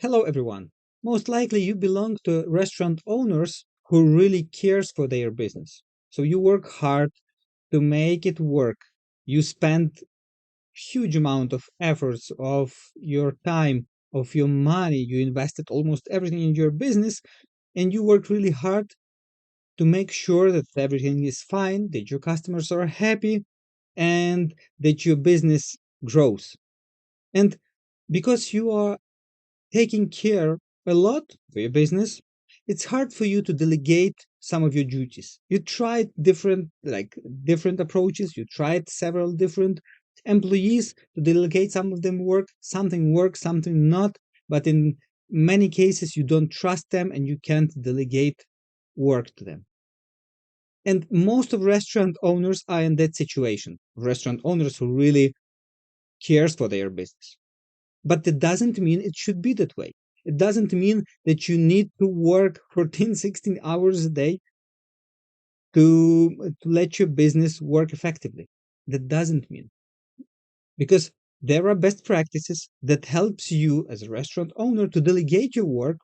Hello everyone. Most likely you belong to restaurant owners who really cares for their business. So you work hard to make it work. You spend huge amount of efforts of your time, of your money. You invested almost everything in your business and you work really hard to make sure that everything is fine, that your customers are happy and that your business grows. And because you are taking care a lot for your business, it's hard for you to delegate some of your duties. You tried different approaches, you tried several different employees to delegate some of them work, something not, but in many cases you don't trust them and you can't delegate work to them. And most of restaurant owners are in that situation. Restaurant owners who really cares for their business. But that doesn't mean it should be that way. It doesn't mean that you need to work 14, 16 hours a day to let your business work effectively. That doesn't mean. Because there are best practices that helps you as a restaurant owner to delegate your work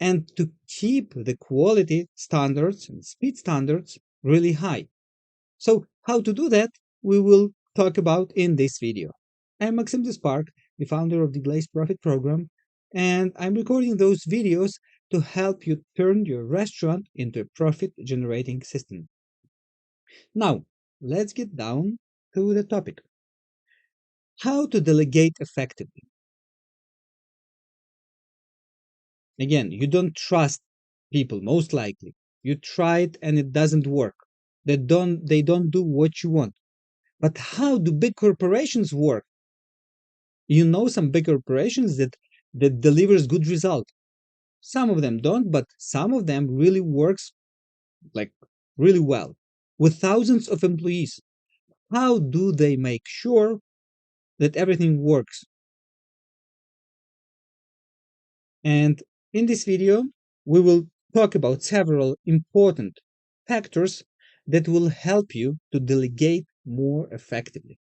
and to keep the quality standards and speed standards really high. So how to do that, we will talk about in this video. I'm Maxim Spark, the founder of the Deglaze Profit program, and I'm recording those videos to help you turn your restaurant into a profit-generating system. Now, let's get down to the topic. How to delegate effectively. Again, you don't trust people, most likely. You try it and it doesn't work. They don't do what you want. But how do big corporations work? You know some big corporations that delivers good result. Some of them don't, but some of them really works like really well with thousands of employees. How do they make sure that everything works? And in this video, we will talk about several important factors that will help you to delegate more effectively.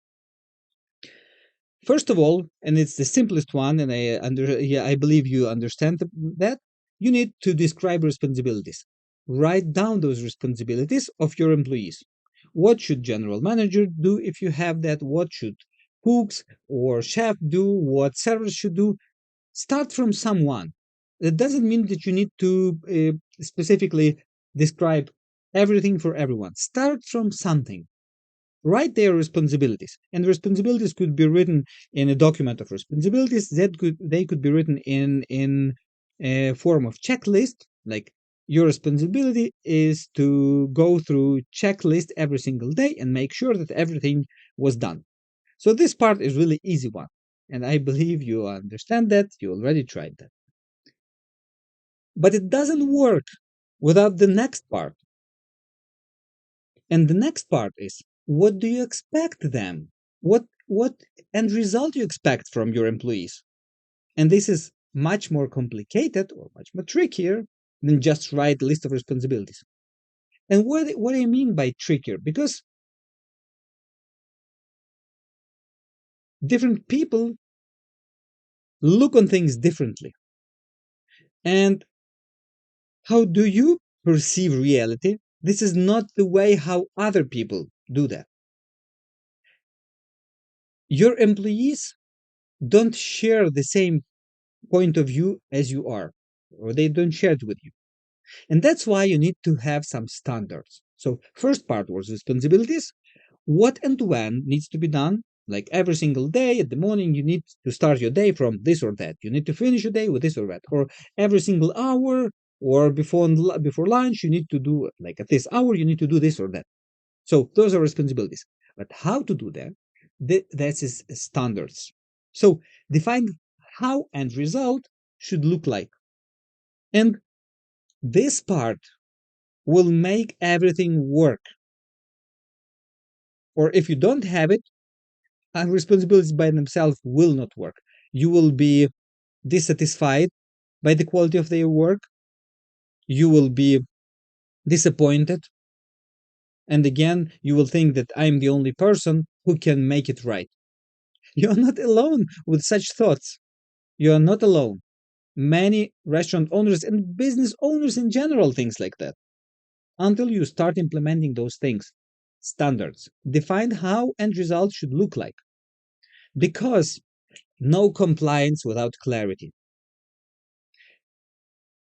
First of all, and it's the simplest one, and I believe you understand that, you need to describe responsibilities. Write down those responsibilities of your employees. What should general manager do if you have that? What should cooks or chef do? What servers should do? Start from someone. That doesn't mean that you need to specifically describe everything for everyone. Start from something. Write their responsibilities, and responsibilities could be written in a document of responsibilities. They could be written in a form of checklist. Like your responsibility is to go through checklist every single day and make sure that everything was done. So this part is really easy one, and I believe you understand that. You already tried that, but it doesn't work without the next part. And the next part is, what do you expect them? What end result you expect from your employees? And this is much more complicated or much more trickier than just write a list of responsibilities. And what do I mean by trickier? Because different people look on things differently. And how do you perceive reality? This is not the way how other people do that. Your employees don't share the same point of view as you are, or they don't share it with you. And that's why you need to have some standards. So first part was responsibilities. What and when needs to be done? Like every single day at the morning, you need to start your day from this or that. You need to finish your day with this or that. Or every single hour or before lunch, you need to do like at this hour, you need to do this or that. So those are responsibilities. But how to do that? That is standards. So define how end result should look like. And this part will make everything work. Or if you don't have it, responsibilities by themselves will not work. You will be dissatisfied by the quality of their work. You will be disappointed. And again, you will think that I'm the only person who can make it right. You're not alone with such thoughts. You are not alone. many restaurant owners and business owners in general, things like that, until you start implementing those things. Standards. Define how end results should look like. Because no compliance without clarity.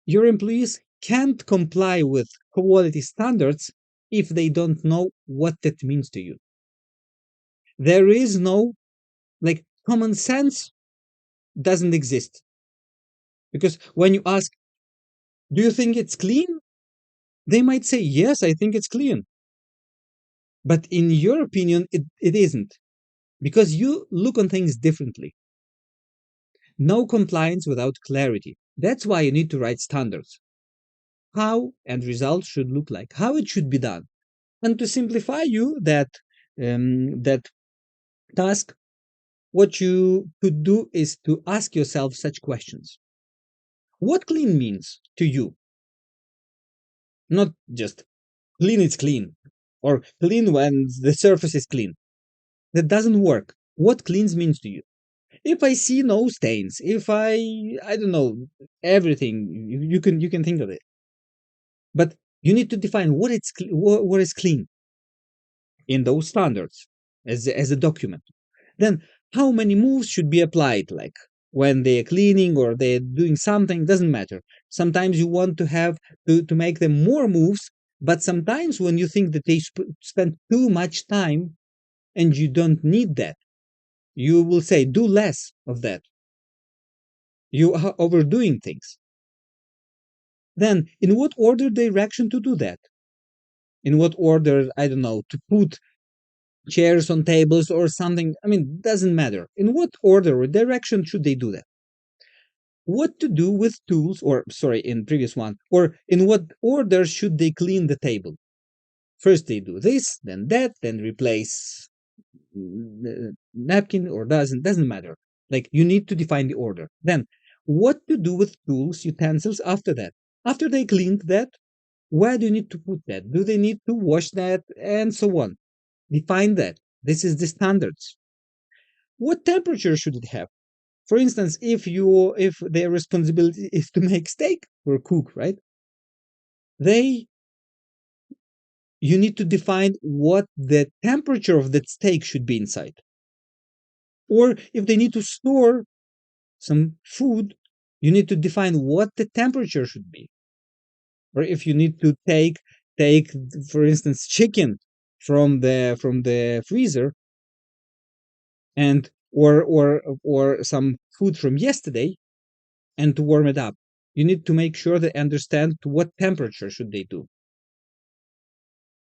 Your employees can't comply with quality standards if they don't know what that means to you. There is no, like, common sense doesn't exist. Because when you ask, do you think it's clean? They might say, yes, I think it's clean. But in your opinion, it isn't. Because you look on things differently. No compliance without clarity. That's why you need to write standards. How and results should look like, how it should be done. And to simplify you that task, what you could do is to ask yourself such questions. What clean means to you? Not just clean is clean, or clean when the surface is clean. That doesn't work. What cleans means to you? If I see no stains, if I don't know, everything, you can think of it. But you need to define what is clean in those standards as a document. Then how many moves should be applied, like when they're cleaning or they're doing something, doesn't matter. Sometimes you want to have to make them more moves, but sometimes when you think that they spend too much time and you don't need that, you will say do less of that. You are overdoing things. Then in what order direction to do that? In what order, I don't know, to put chairs on tables or something. I mean, doesn't matter. In what order or direction should they do that? What to do with tools, or sorry, in previous one, or in what order should they clean the table? First they do this, then that, then replace napkin, or doesn't matter. Like, you need to define the order. Then what to do with tools, utensils after that? After they cleaned that, where do you need to put that? Do they need to wash that? And so on. Define that. This is the standards. What temperature should it have? For instance, if their responsibility is to make steak or cook, right? They You need to define what the temperature of that steak should be inside. Or if they need to store some food, you need to define what the temperature should be. Or if you need to take for instance chicken from the freezer, and or some food from yesterday, and to warm it up, you need to make sure they understand to what temperature should they do.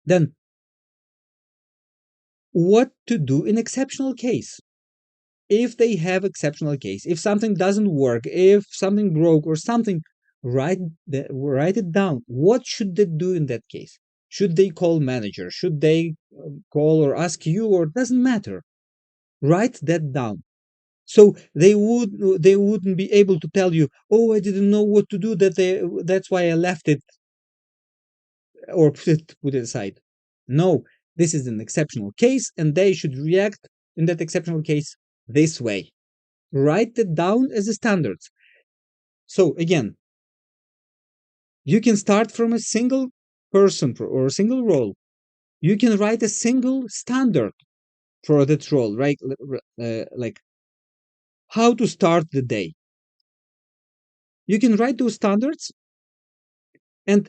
Then what to do in exceptional case. If they have exceptional case, if something doesn't work, if something broke or something, write it down. What should they do in that case? Should they call manager? Should they call or ask you, or doesn't matter? Write that down. So they wouldn't be able to tell you, oh, I didn't know what to do, that's why I left it, or put it aside. No, this is an exceptional case, and they should react in that exceptional case this way. Write it down as a standards. So again, you can start from a single person or a single role. You can write a single standard for that role, right? Like how to start the day. You can write those standards, and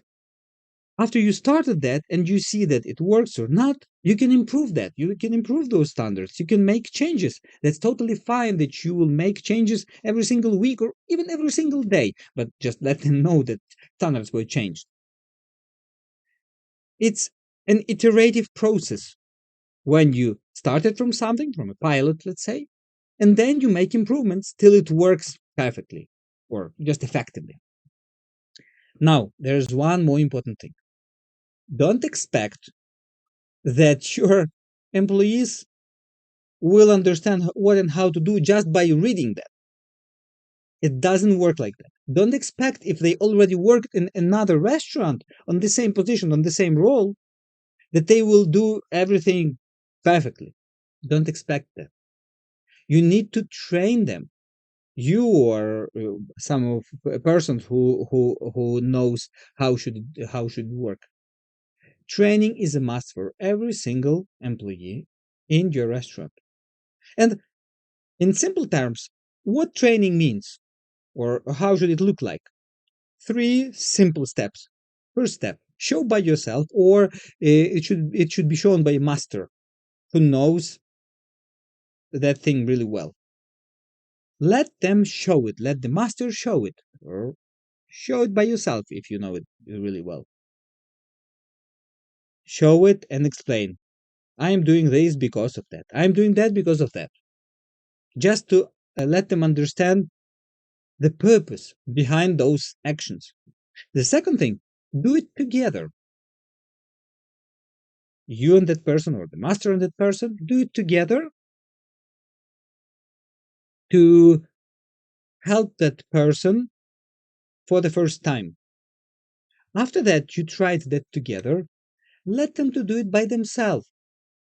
after you started that and you see that it works or not, you can improve that. You can improve those standards. You can make changes. That's totally fine that you will make changes every single week or even every single day, but just let them know that standards were changed. It's an iterative process. When you started from something, from a pilot, let's say, and then you make improvements till it works perfectly or just effectively. Now, there's one more important thing. Don't expect that your employees will understand what and how to do just by reading that. It doesn't work like that. Don't expect, if they already worked in another restaurant on the same position, on the same role, that they will do everything perfectly. Don't expect that. You need to train them. You are some of a person who knows how should work. Training is a must for every single employee in your restaurant. And in simple terms, what training means or how should it look like? Three simple steps. First step, show by yourself, or it should be shown by a master who knows that thing really well. Let them show it. Let the master show it, or show it by yourself if you know it really well. Show it and explain. I am doing this because of that. I am doing that because of that. Just to let them understand the purpose behind those actions. The second thing, do it together. You and that person, or the master and that person, do it together to help that person for the first time. After that, you tried that together, let them to do it by themselves.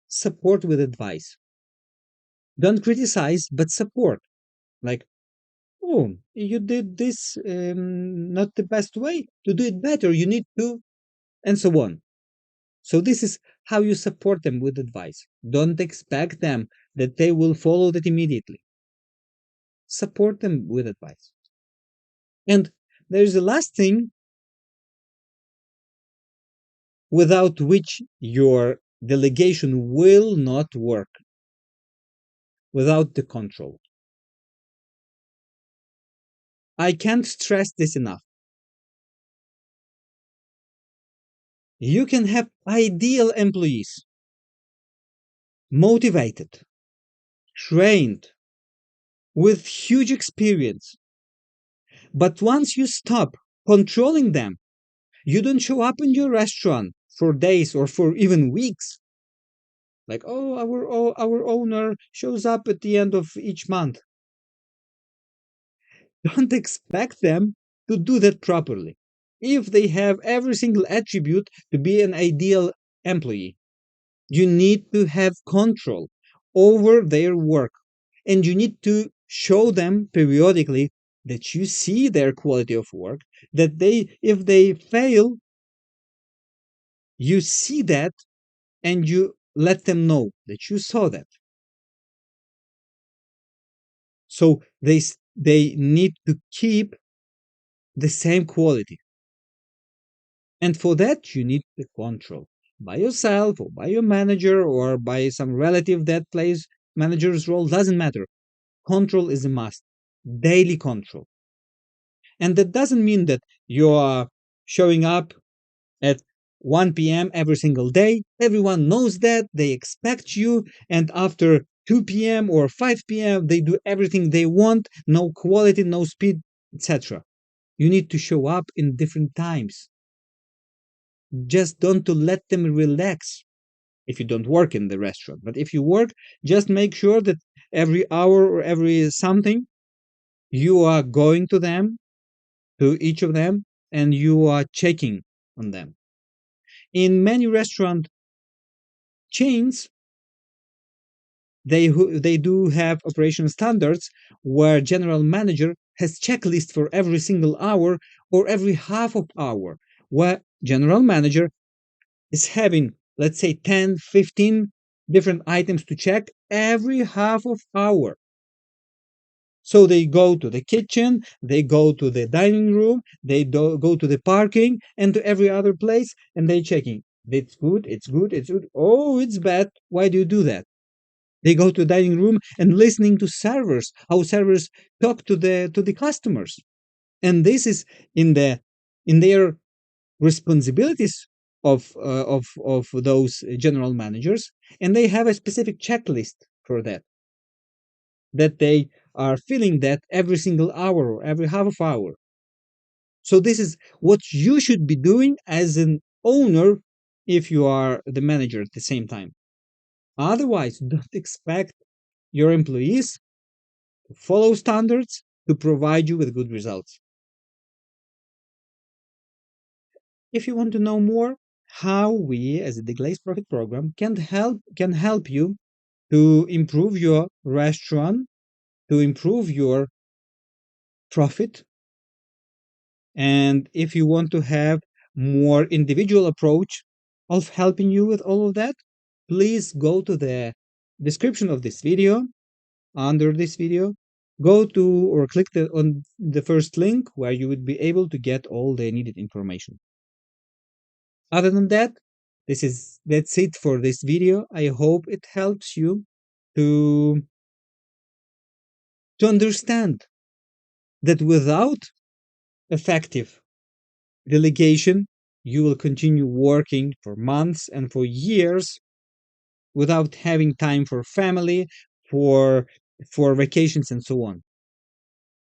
Support with advice. Don't criticize, but support. Like, oh, you did this not the best way. To do it better, you need to, and so on. So this is how you support them with advice. Don't expect them that they will follow that immediately. Support them with advice. And there's the last thing without which your delegation will not work, without the control. I can't stress this enough. You can have ideal employees, motivated, trained, with huge experience. But once you stop controlling them, you don't show up in your restaurant for days or for even weeks. Like, oh, our owner shows up at the end of each month. Don't expect them to do that properly. If they have every single attribute to be an ideal employee, you need to have control over their work, and you need to show them periodically that you see their quality of work, that if they fail, you see that and you let them know that you saw that. So they need to keep the same quality. And for that, you need the control by yourself or by your manager or by some relative that plays manager's role, doesn't matter. Control is a must, daily control. And that doesn't mean that you are showing up at 1 p.m. every single day. Everyone knows that, they expect you, and after 2 p.m. or 5 p.m., they do everything they want, no quality, no speed, etc. You need to show up in different times. Just don't to let them relax if you don't work in the restaurant. But if you work, just make sure that every hour or every something, you are going to them, to each of them, and you are checking on them. In many restaurant chains, they do have operation standards where general manager has checklist for every single hour or every half of hour, where general manager is having, let's say, 10, 15 different items to check every half of hour. So they go to the kitchen, they go to the dining room, go to the parking and to every other place, and they checking. It's good, it's good, it's good. Oh, it's bad. Why do you do that? They go to the dining room and listening to servers, how servers talk to the customers. And this is in their responsibilities of those general managers, and they have a specific checklist for that they are filling that every single hour or every half of hour. So this is what you should be doing as an owner if you are the manager at the same time. Otherwise, don't expect your employees to follow standards to provide you with good results. If you want to know more how we as a Deglaze Profit program can help you to improve your restaurant, to improve your profit. And if you want to have more individual approach of helping you with all of that, please go to the description of this video, under this video, go to or click on the first link where you would be able to get all the needed information. Other than that, that's it for this video. I hope it helps you to understand that without effective delegation, you will continue working for months and for years without having time for family, for vacations and so on.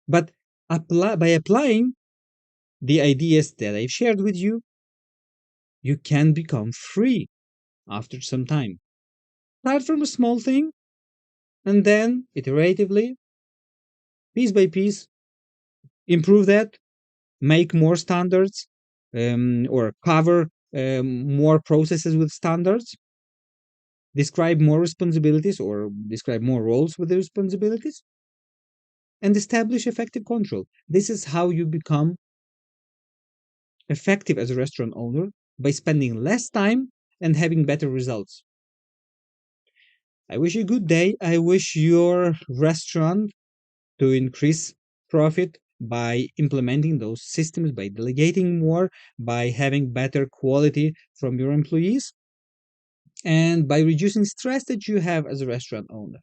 But by applying the ideas that I've shared with you, you can become free after some time. Start from a small thing and then iteratively, piece by piece, improve that, make more standards, or cover more processes with standards, describe more responsibilities or describe more roles with the responsibilities, and establish effective control. This is how you become effective as a restaurant owner, by spending less time and having better results. I wish you a good day. I wish your restaurant to increase profit by implementing those systems, by delegating more, by having better quality from your employees, and by reducing stress that you have as a restaurant owner.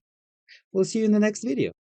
We'll see you in the next video.